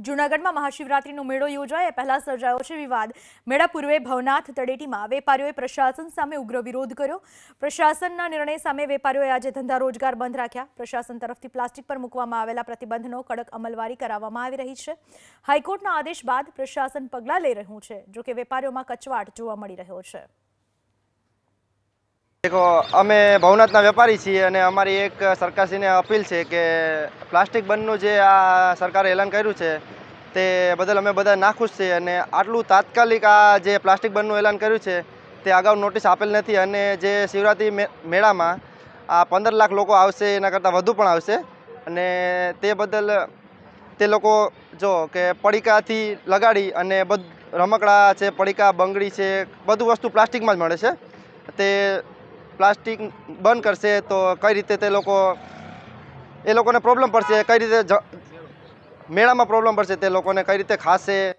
જૂનાગઢમાં મહાશિવરાત્રીનો મેળો યોજાય એ પહેલા સર્જાયો છે વિવાદ। મેળા પૂર્વે ભવનાથ તળેટીમાં વેપારીઓએ પ્રશાસન સામે ઉગ્ર વિરોધ કર્યો। પ્રશાસનના નિર્ણય સામે વેપારીઓએ આજે ધંધા રોજગાર બંધ રાખ્યા। પ્રશાસન તરફથી પ્લાસ્ટિક પર મૂકવામાં આવેલા પ્રતિબંધનો કડક અમલવારી કરવામાં આવી રહી છે। હાઈકોર્ટના આદેશ બાદ પ્રશાસન પગલાં લઈ રહ્યું છે, જો કે વેપારીઓમાં કચવાટ જોવા મળી રહ્યો છે। देखो अमे भवनाथना वेपारी छीए अने अमारी एक सरकारश्रीने अपील है कि प्लास्टिक बंधनु जे आ सरकारे ऐलान कर्युं छे ते बदल अमे बधा नाखुश छीए अने आटलू तात्कालिक आ जे प्लास्टिक बंधनु ऐलान कर्युं छे ते अगाऊ नोटिस आपेल नथी अने जे शिवरात्रि मेळामां आ 15 लाख लोको आवशे एना करता वधु पण आवशे अने ते बदल ते लोको जो के पડીકાથી लगाड़ी अने रमकड़ा छे, पડીકા, बंगड़ी छे, बधु वस्तु प्लास्टिकमां ज मळे छे। ते प्लास्टिक बंद करशे तो कई रीते ते लोको ए लोकोने प्रॉब्लम पड़शे, कई रीते मेळामां प्रॉब्लम पड़शे, ते लोकोने कई रीते खाशे।